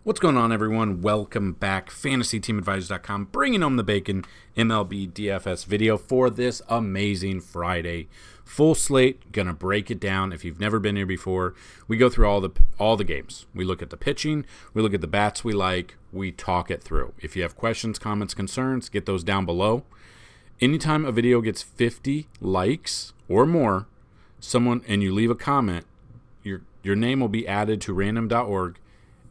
What's going on, everyone? Welcome back. FantasyTeamAdvisors.com, bringing home the bacon MLB DFS video for this amazing Friday. Full slate, gonna break it down. If you've never been here before, we go through all the games. We look at the pitching, we look at the bats we like, we talk it through. If you have questions, comments, concerns, get those down below. Anytime a video gets 50 likes or more, and you leave a comment, your name will be added to random.org,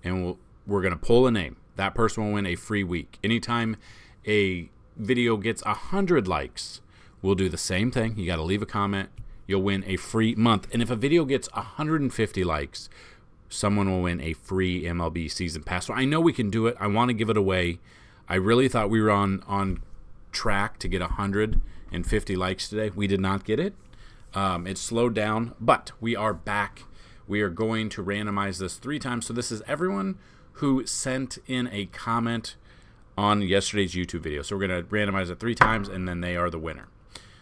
and we're going to pull a name. That person will win a free week. Anytime a video gets 100 likes, we'll do the same thing. You got to leave a comment. You'll win a free month. And if a video gets 150 likes, someone will win a free MLB season pass. So I know we can do it. I want to give it away. I really thought we were on track to get 150 likes today. We did not get it. It slowed down, but we are back. We are going to randomize this 3 times. So this is everyone who sent in a comment on yesterday's YouTube video. So we're going to randomize it 3 times, and then they are the winner.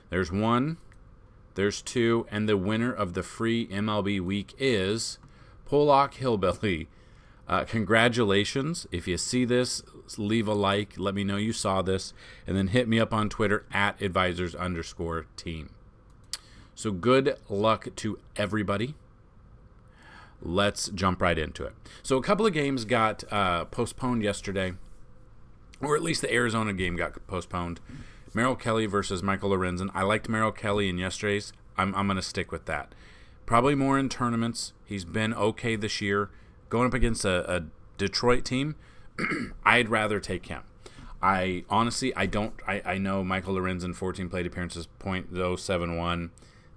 There's 1, there's 2, and the winner of the free MLB week is Pollock Hillbilly. Congratulations. If you see this, leave a like. Let me know you saw this, and then hit me up on Twitter at advisors_team. So good luck to everybody. Let's jump right into it. So a couple of games got postponed yesterday, or at least the Arizona game got postponed. Merrill Kelly versus Michael Lorenzen. I liked Merrill Kelly in yesterday's. I'm going to stick with that. Probably more in tournaments. He's been okay this year. Going up against a Detroit team, I'd rather take him. I know Michael Lorenzen, 14 plate appearances, .071.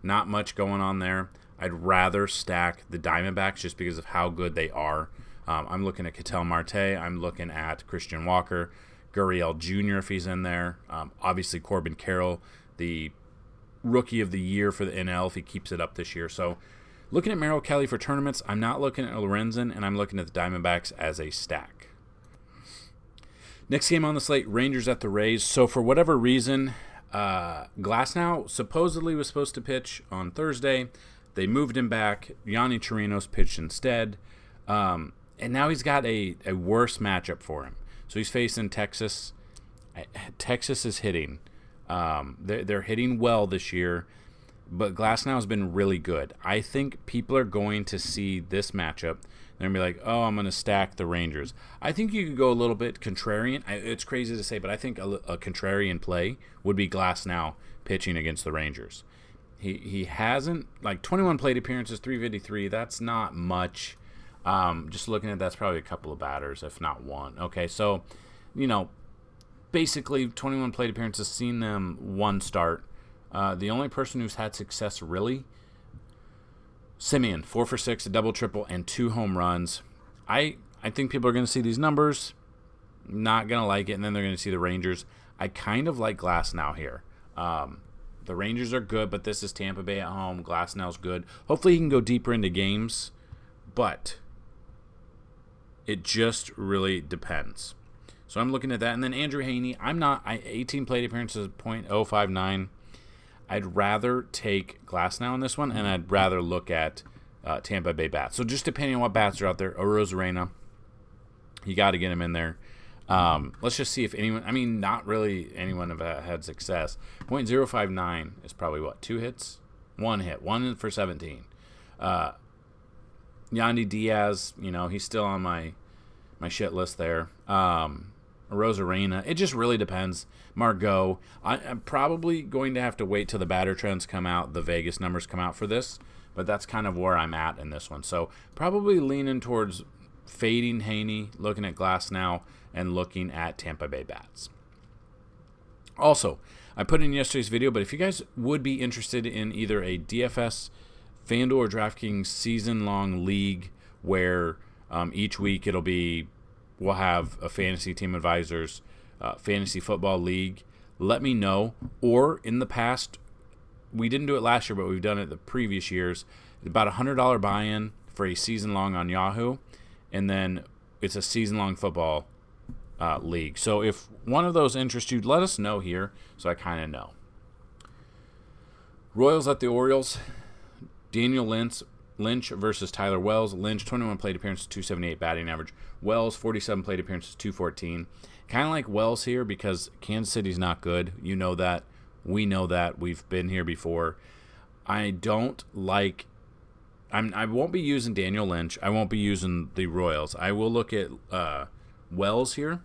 Not much going on there. I'd rather stack the Diamondbacks just because of how good they are. I'm looking at Ketel Marte. I'm looking at Christian Walker, Gurriel Jr. if he's in there. Obviously Corbin Carroll, the rookie of the year for the NL if he keeps it up this year. So looking at Merrill Kelly for tournaments, I'm not looking at Lorenzen, and I'm looking at the Diamondbacks as a stack. Next game on the slate, Rangers at the Rays. So for whatever reason, Glasnow supposedly was supposed to pitch on Thursday. They moved him back. Yanni Chirinos pitched instead. And now he's got a worse matchup for him. So he's facing Texas. Texas is hitting. They're hitting well this year, but Glasnow has been really good. I think people are going to see this matchup. They're going to be like, oh, I'm going to stack the Rangers. I think you could go a little bit contrarian. It's crazy to say, but I think a contrarian play would be Glasnow pitching against the Rangers. He hasn't, 21 plate appearances, 353. That's not much. Just looking at that's probably a couple of batters, if not one. Okay, so, basically 21 plate appearances, seen them one start. The only person who's had success really, Simeon, 4 for 6, a double, triple, and 2 home runs. I think people are going to see these numbers, not going to like it, and then they're going to see the Rangers. I kind of like Glasnow here. The Rangers are good, but this is Tampa Bay at home. Glasnow's good. Hopefully he can go deeper into games, but it just really depends. So I'm looking at that. And then Andrew Heaney, 18 plate appearances, .059. I'd rather take Glasnow in this one, and I'd rather look at Tampa Bay bats. So just depending on what bats are out there, Orioles, you got to get him in there. Let's just see if anyone, not really anyone have had success. .059 is probably what, 2 hits? 1 hit, 1 for 17. Yandy Diaz, he's still on my shit list there. Rosarena, it just really depends. Margot, I'm probably going to have to wait till the batter trends come out, the Vegas numbers come out for this, but that's kind of where I'm at in this one. So probably leaning towards fading Heaney, looking at Glasnow, and looking at Tampa Bay bats. Also, I put in yesterday's video, but if you guys would be interested in either a DFS, Fanduel, or DraftKings season-long league where each week we'll have a Fantasy Team Advisors fantasy football league, let me know. Or in the past, we didn't do it last year, but we've done it the previous years, about $100 buy-in for a season-long on Yahoo, and then it's a season-long football league. So if one of those interests you, let us know here so I kind of know. Royals at the Orioles. Daniel Lentz Lynch versus Tyler Wells. Lynch, 21 plate appearances, 278 batting average. Wells, 47 plate appearances, 214. Kind of like Wells here because Kansas City's not good. You know that. We know that. We've been here before. I don't like... I won't be using Daniel Lynch. I won't be using the Royals. I will look at Wells here.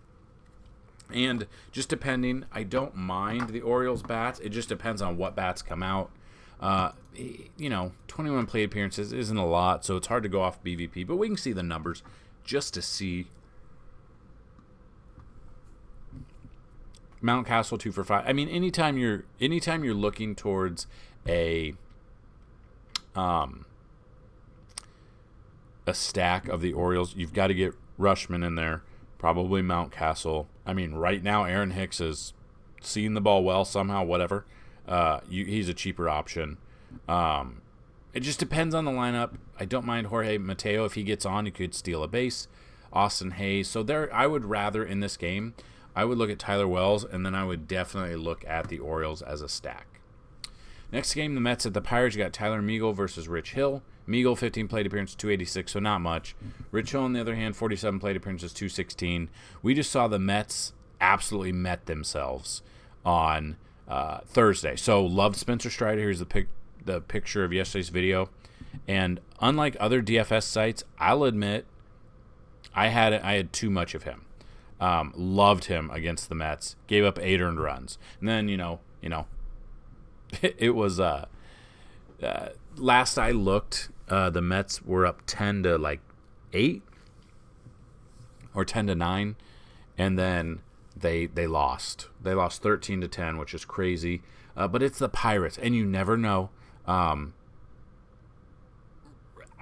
And just depending, I don't mind the Orioles bats. It just depends on what bats come out. 21 plate appearances isn't a lot, so it's hard to go off BVP. But we can see the numbers just to see. Mountcastle 2 for 5. I mean, anytime you're looking towards a stack of the Orioles, you've got to get Rushman in there. Probably Mountcastle. I mean, right now Aaron Hicks is seeing the ball well somehow. Whatever. He's a cheaper option. It just depends on the lineup. I don't mind Jorge Mateo. If he gets on, he could steal a base. Austin Hayes. So I would rather in this game, I would look at Tyler Wells, and then I would definitely look at the Orioles as a stack. Next game, the Mets at the Pirates. You got Tyler Meagle versus Rich Hill. Meagle, 15 plate appearances, 286, so not much. Rich Hill, on the other hand, 47 plate appearances, 216. We just saw the Mets absolutely met themselves on Thursday. So loved Spencer Strider. Here's the picture of yesterday's video. And unlike other DFS sites, I'll admit I had too much of him. Loved him against the Mets. Gave up 8 earned runs. And then, it was last I looked, the Mets were up 10 to 8 or 10 to 9, and then they lost. They lost 13 to 10, which is crazy. But it's the Pirates, and you never know.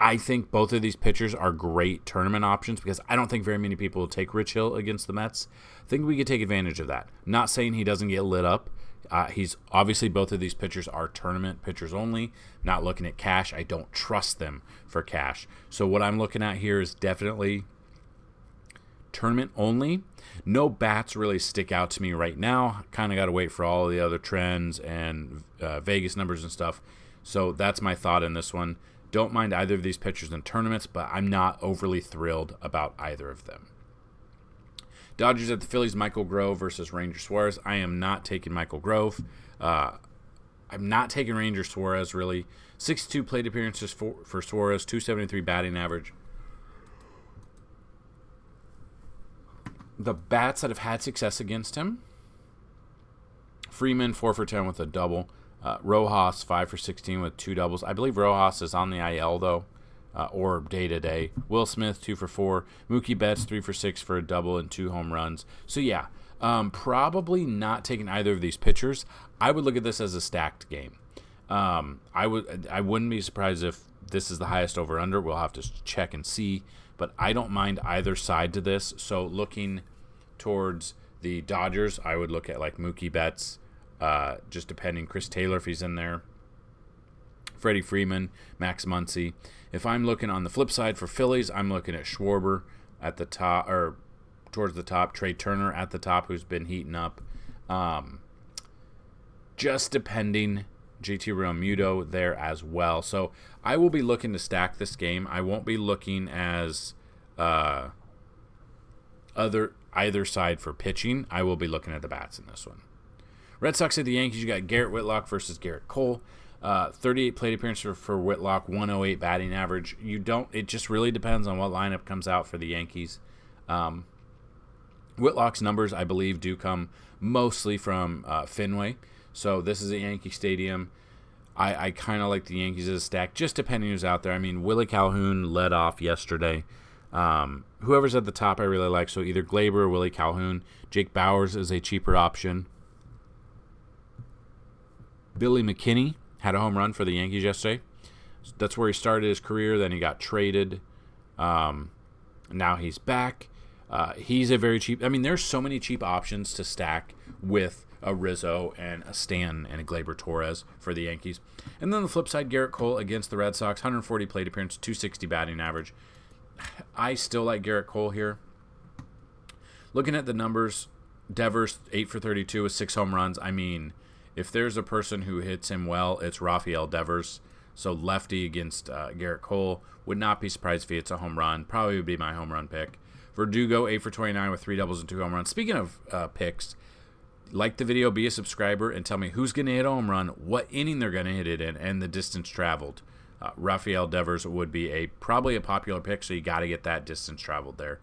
I think both of these pitchers are great tournament options because I don't think very many people will take Rich Hill against the Mets. I think we could take advantage of that. Not saying he doesn't get lit up. He's obviously, both of these pitchers are tournament pitchers only. Not looking at cash. I don't trust them for cash. So what I'm looking at here is definitely tournament only. No bats really stick out to me right now. Kind of got to wait for all the other trends and Vegas numbers and stuff. So that's my thought in this one. Don't mind either of these pitchers in tournaments, but I'm not overly thrilled about either of them. Dodgers at the Phillies, Michael Grove versus Ranger Suarez. I am not taking Michael Grove. I'm not taking Ranger Suarez, really. 62 plate appearances for Suarez, 273 batting average. The bats that have had success against him: Freeman, 4 for 10 with a double. Rojas, 5 for 16 with 2 doubles. I believe Rojas is on the IL, though, or day-to-day. Will Smith, 2 for 4. Mookie Betts, 3 for 6 for a double and 2 home runs. So, yeah, probably not taking either of these pitchers. I would look at this as a stacked game. I wouldn't be surprised if this is the highest over-under. We'll have to check and see. But I don't mind either side to this. So, looking towards the Dodgers, I would look at Mookie Betts, just depending. Chris Taylor, if he's in there. Freddie Freeman, Max Muncy. If I'm looking on the flip side for Phillies, I'm looking at Schwarber at the top, or towards the top. Trey Turner at the top, who's been heating up. Just depending. JT Realmuto there as well. So I will be looking to stack this game. I won't be looking as either side for pitching. I will be looking at the bats in this one. Red Sox at the Yankees. You got Garrett Whitlock versus Garrett Cole. 38 plate appearances for Whitlock, 108 batting average. It just really depends on what lineup comes out for the Yankees. Whitlock's numbers, I believe, do come mostly from Fenway. So this is a Yankee Stadium. I kind of like the Yankees as a stack, just depending who's out there. I mean, Willie Calhoun led off yesterday. Whoever's at the top I really like. So either Glaber or Willie Calhoun. Jake Bauers is a cheaper option. Billy McKinney had a home run for the Yankees yesterday. That's where he started his career. Then he got traded. Now he's back. He's a very cheap. I mean, there's so many cheap options to stack with a Rizzo and a Stanton and a Gleyber Torres for the Yankees. And then on the flip side, Garrett Cole against the Red Sox, 140 plate appearance, 260 batting average. I still like Garrett Cole here. Looking at the numbers, Devers, 8 for 32 with 6 home runs. I mean, if there's a person who hits him well, it's Rafael Devers. So lefty against Garrett Cole. Would not be surprised if he hits a home run. Probably would be my home run pick. Verdugo, 8 for 29 with 3 doubles and 2 home runs. Speaking of picks, like the video, be a subscriber, and tell me who's going to hit a home run, what inning they're going to hit it in, and the distance traveled. Rafael Devers would be probably a popular pick, so you got to get that distance traveled there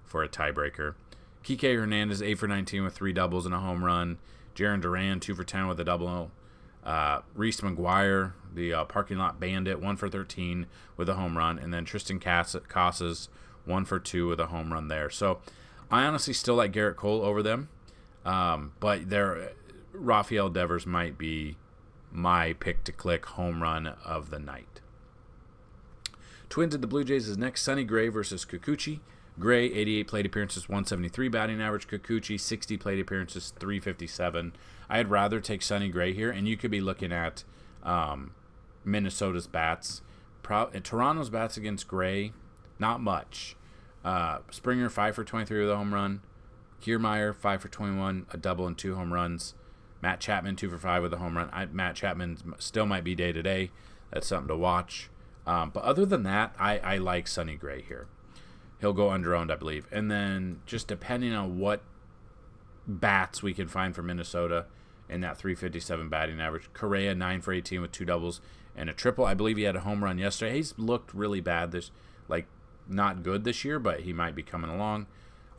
for a tiebreaker. Kike Hernandez, 8 for 19 with 3 doubles and a home run. Jarren Duran, 2 for 10 with a double. Reese McGuire, the parking lot bandit, 1 for 13 with a home run. And then Tristan Casas, 1 for 2 with a home run there. So I honestly still like Garrett Cole over them. But Rafael Devers might be my pick-to-click home run of the night. Twins at the Blue Jays is next. Sonny Gray versus Kikuchi. Gray, 88 plate appearances, 173 batting average. Kikuchi, 60 plate appearances, 357. I'd rather take Sonny Gray here, and you could be looking at Minnesota's bats. Toronto's bats against Gray, not much. Springer, 5 for 23 with a home run. Kiermaier, 5 for 21, a double and 2 home runs. Matt Chapman, 2 for 5 with a home run. Matt Chapman still might be day-to-day. That's something to watch. But other than that, I like Sonny Gray here. He'll go under-owned, I believe. And then just depending on what bats we can find for Minnesota in that 357 batting average. Correa, 9 for 18 with 2 doubles and a triple. I believe he had a home run yesterday. He's looked really bad not good this year, but he might be coming along.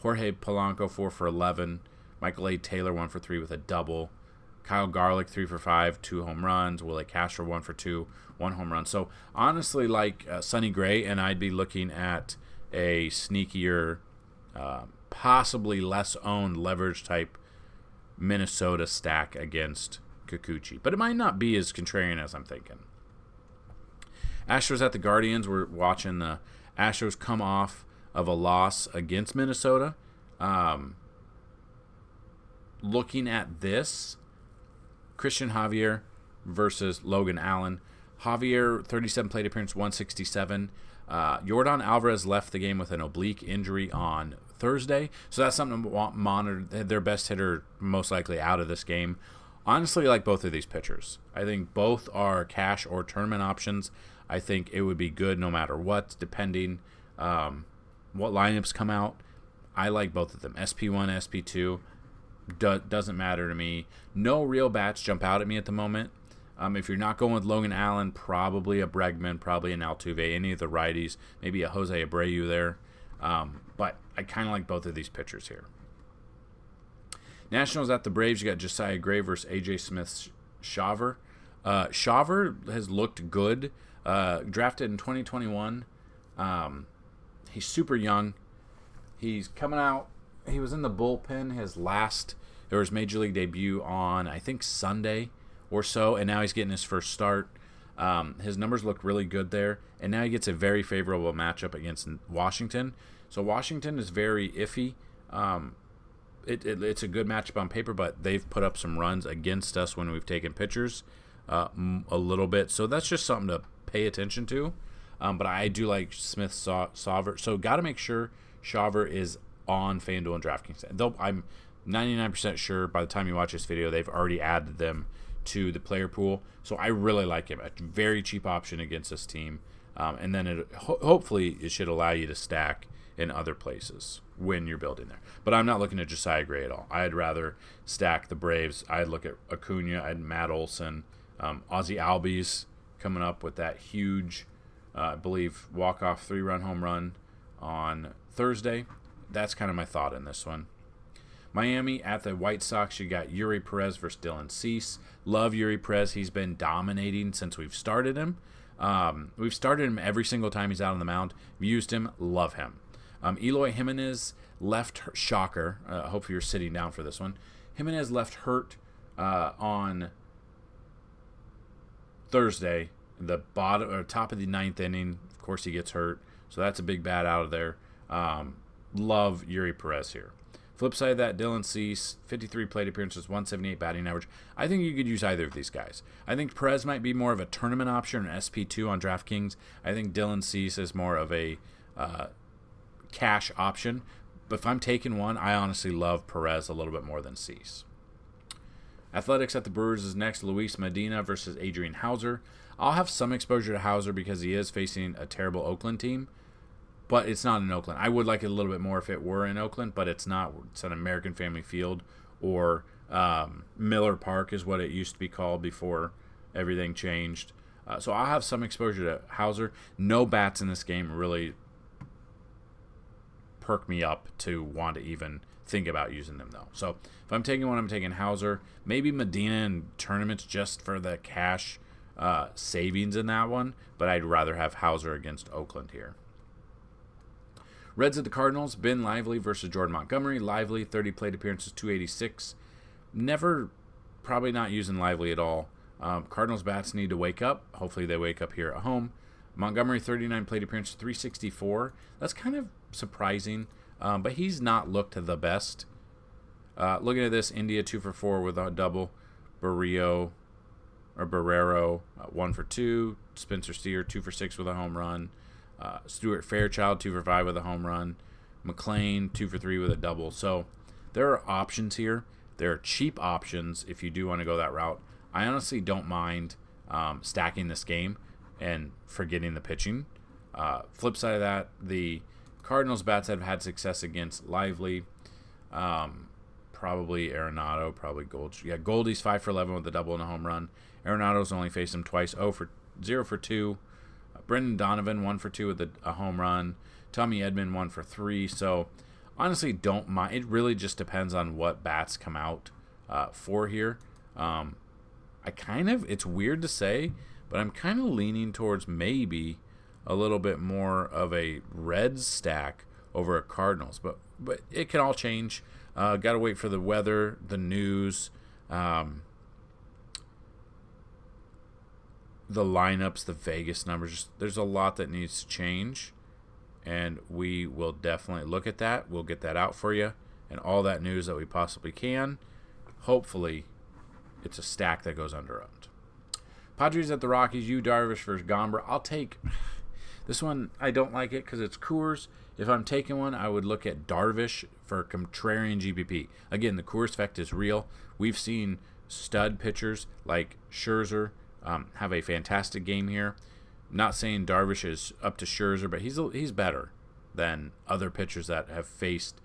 Jorge Polanco, 4 for 11. Michael A. Taylor, 1 for 3 with a double. Kyle Garlick, 3 for 5, 2 home runs. Willie Castro, 1 for 2, 1 home run. So honestly, like Sonny Gray, and I'd be looking at a sneakier, possibly less owned leverage type Minnesota stack against Kikuchi. But it might not be as contrarian as I'm thinking. Astros at the Guardians. We're watching the Astros come off of a loss against Minnesota. Looking at this, Christian Javier versus Logan Allen. Javier, 37 plate appearance, 167. Yordan Alvarez left the game with an oblique injury on Thursday, so that's something to monitor. Their best hitter most likely out of this game. Honestly, I like both of these pitchers. I think both are cash or tournament options. I think it would be good no matter what, depending what lineups come out. I like both of them. SP1, SP2, doesn't matter to me. No real bats jump out at me at the moment. If you're not going with Logan Allen, probably a Bregman, probably an Altuve, any of the righties, maybe a Jose Abreu there. But I kind of like both of these pitchers here. Nationals at the Braves, you got Josiah Gray versus A.J. Smith-Shawver. Shawver has looked good. Drafted in 2021. He's super young. He's coming out. He was in the bullpen his major league debut on, I think, Sunday or so, and now he's getting his first start. His numbers look really good there, and now he gets a very favorable matchup against Washington. So Washington is very iffy. It's a good matchup on paper, but they've put up some runs against us when we've taken pitchers a little bit. So that's just something to pay attention to. But I do like Smith-Shawver. So got to make sure Shawver is on FanDuel and DraftKings. Though I'm 99% sure by the time you watch this video, they've already added them to the player pool. So I really like him. A very cheap option against this team. And then hopefully it should allow you to stack in other places when you're building there. But I'm not looking at Josiah Gray at all. I'd rather stack the Braves. I'd look at Acuna, I'd Matt Olson, Ozzie Albies coming up with that huge, I believe, walk-off 3-run home run on Thursday. That's kind of my thought in this one. Miami at the White Sox, you got Yuri Perez versus Dylan Cease. Love Yuri Perez. He's been dominating since we've started him. We've started him every single time he's out on the mound. We've used him. Love him. Eloy Jimenez left shocker. Hopefully you're sitting down for this one. Jimenez left hurt on Thursday, the bottom or top of the 9th inning. Of course, he gets hurt, so that's a big bat out of there. Love Yuri Perez here. Flip side of that, Dylan Cease, 53 plate appearances, 178 batting average. I think you could use either of these guys. I think Perez might be more of a tournament option, an SP2 on DraftKings. I think Dylan Cease is more of a cash option. But if I'm taking one, I honestly love Perez a little bit more than Cease. Athletics at the Brewers is next. Luis Medina versus Adrian Hauser. I'll have some exposure to Hauser because he is facing a terrible Oakland team, but it's not in Oakland. I would like it a little bit more if it were in Oakland, but it's not. It's an American Family Field, or Miller Park is what it used to be called before everything changed. So I'll have some exposure to Hauser. No bats in this game really perk me up to want to even think about using them, though. So if I'm taking one, I'm taking Hauser. Maybe Medina in tournaments just for the cash savings in that one, but I'd rather have Hauser against Oakland here. Reds at the Cardinals, Ben Lively versus Jordan Montgomery. Lively, 30 plate appearances, 286. Probably not using Lively at all. Cardinals bats need to wake up. Hopefully they wake up here at home. Montgomery, 39 plate appearances, 364. That's kind of surprising, but he's not looked the best. Looking at this, India 2 for 4 with a double. Barrero, 1 for 2. Spencer Steer 2 for 6 with a home run. Stuart Fairchild 2 for 5 with a home run. McLean 2 for 3 with a double. So there are options here. There are cheap options if you do want to go that route. I honestly don't mind stacking this game and forgetting the pitching. Flip side of that, the Cardinals bats have had success against Lively. Probably Arenado, probably Gold. Yeah, Goldie's 5 for 11 with a double and a home run. Arenado's only faced him twice, 0 for 2. Brendan Donovan 1 for 2 with a home run. Tommy Edman 1 for 3. So honestly, don't mind. It really just depends on what bats come out for here. It's weird to say, but I'm kind of leaning towards maybe a little bit more of a Reds stack over a Cardinals. But it can all change. Got to wait for the weather, the news, the lineups, the Vegas numbers. There's a lot that needs to change, and we will definitely look at that. We'll get that out for you and all that news that we possibly can. Hopefully, it's a stack that goes under-owned. Padres at the Rockies, Darvish versus Gomber. I'll take this one. I don't like it because it's Coors. If I'm taking one, I would look at Darvish for contrarian GPP. Again, the Coors effect is real. We've seen stud pitchers like Scherzer have a fantastic game here. Not saying Darvish is up to Scherzer, but he's better than other pitchers that have faced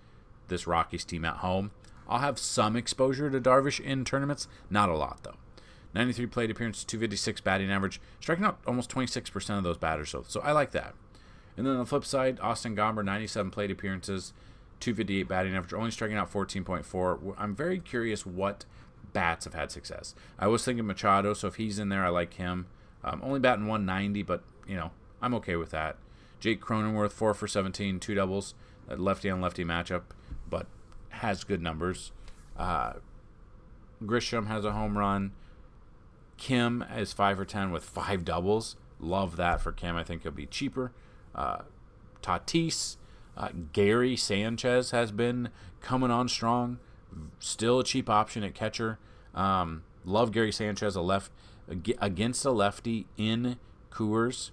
this Rockies team at home. I'll have some exposure to Darvish in tournaments, not a lot though. 93 plate appearances, 256 batting average, striking out almost 26% of those batters. So I like that. And then on the flip side, Austin Gomber, 97 plate appearances, 258 batting average, only striking out 14.4. I'm very curious what bats have had success. I was thinking Machado, so if he's in there, I like him. Only batting 190, but I'm okay with that. Jake Cronenworth, 4 for 17, 2 doubles, that lefty on lefty matchup, but has good numbers. Grisham has a home run. Kim is 5 for 10 with 5 doubles. Love that for Kim. I think he'll be cheaper. Tatis, Gary Sanchez has been coming on strong. Still a cheap option at catcher. Love Gary Sanchez against a lefty in Coors.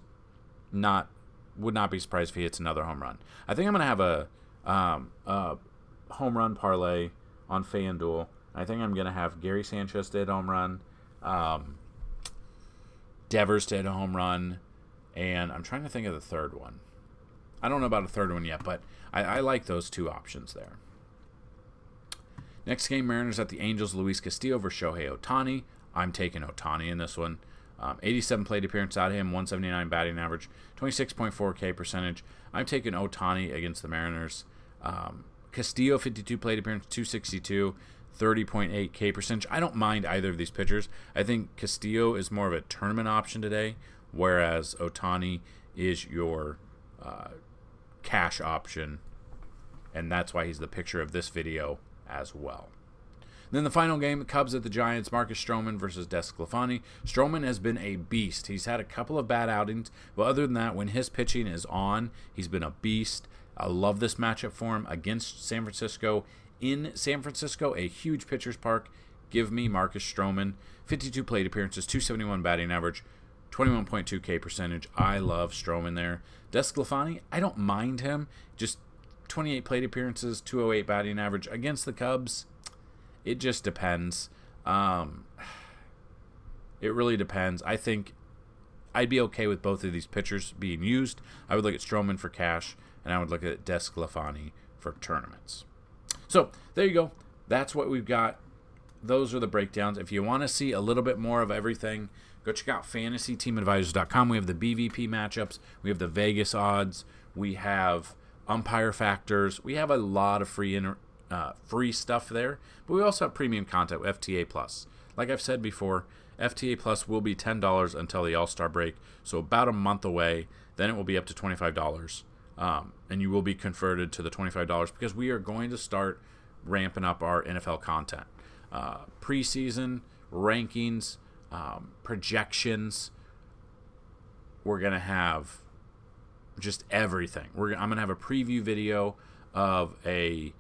Would not be surprised if he hits another home run. I think I'm gonna have a home run parlay on FanDuel. I think I'm gonna have Gary Sanchez to hit a home run, Devers to hit a home run, and I'm trying to think of the third one. I don't know about a third one yet, but I like those two options there. Next game, Mariners at the Angels, Luis Castillo versus Shohei Ohtani. I'm taking Ohtani in this one. 87 plate appearance out of him, 179 batting average, 26.4 K percentage. I'm taking Ohtani against the Mariners. Castillo, 52 plate appearance, 262, 30.8 K percentage. I don't mind either of these pitchers. I think Castillo is more of a tournament option today, whereas Ohtani is your cash option, and that's why he's the picture of this video as well. Then the final game, Cubs at the Giants, Marcus Stroman versus DeSclafani. Stroman has been a beast. He's had a couple of bad outings, but other than that, when his pitching is on, he's been a beast. I love this matchup for him against San Francisco. In San Francisco, a huge pitcher's park. Give me Marcus Stroman. 52 plate appearances, 271 batting average, 21.2 K percentage. I love Stroman there. DeSclafani, I don't mind him. Just 28 plate appearances, 208 batting average against the Cubs. It just depends. It really depends. I think I'd be okay with both of these pitchers being used. I would look at Stroman for cash, and I would look at Desclafani for tournaments. So there you go. That's what we've got. Those are the breakdowns. If you want to see a little bit more of everything, go check out FantasyTeamAdvisors.com. We have the BVP matchups. We have the Vegas odds. We have umpire factors. We have a lot of free stuff there, but we also have premium content with FTA Plus. Like I've said before, FTA Plus will be $10 until the All-Star break, so about a month away. Then it will be up to $25, and you will be converted to the $25 because we are going to start ramping up our NFL content. Preseason, rankings, projections. We're going to have just everything. I'm going to have a preview video of a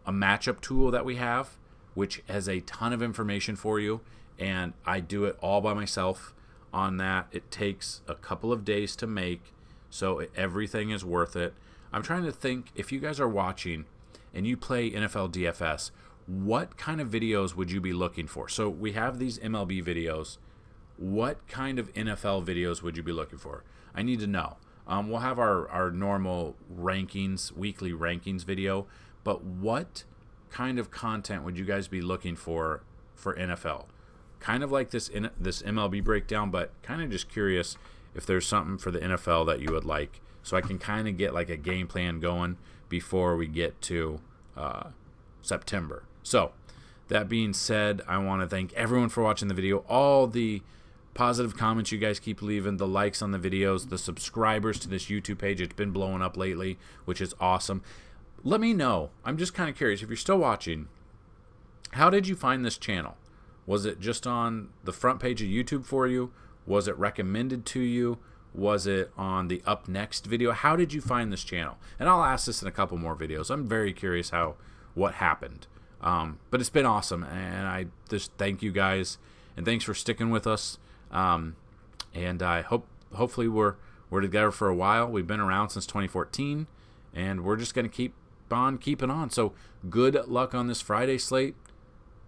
matchup tool that we have, which has a ton of information for you, and I do it all by myself on that. It takes a couple of days to make, so everything is worth it. I'm trying to think, if you guys are watching and you play NFL DFS, what kind of videos would you be looking for? So we have these MLB videos. What kind of NFL videos would you be looking for? I need to know. We'll have our normal rankings, weekly rankings video, but what kind of content would you guys be looking for NFL? Kind of like this MLB breakdown, but kind of just curious if there's something for the NFL that you would like, so I can kind of get like a game plan going before we get to September. So that being said, I want to thank everyone for watching the video, all the positive comments you guys keep leaving, the likes on the videos, the subscribers to this YouTube page. It's been blowing up lately, which is awesome. Let me know. I'm just kind of curious, if you're still watching, how did you find this channel? Was it just on the front page of YouTube for you? Was it recommended to you? Was it on the up next video? How did you find this channel? And I'll ask this in a couple more videos. I'm very curious what happened. But it's been awesome, and I just thank you guys, and thanks for sticking with us. And I hopefully we're together for a while. We've been around since 2014, and we're just going to keep on keeping on. So good luck on this Friday slate.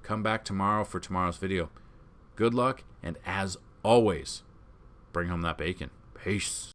Come back tomorrow for tomorrow's video. Good luck, and as always, bring home that bacon. Peace.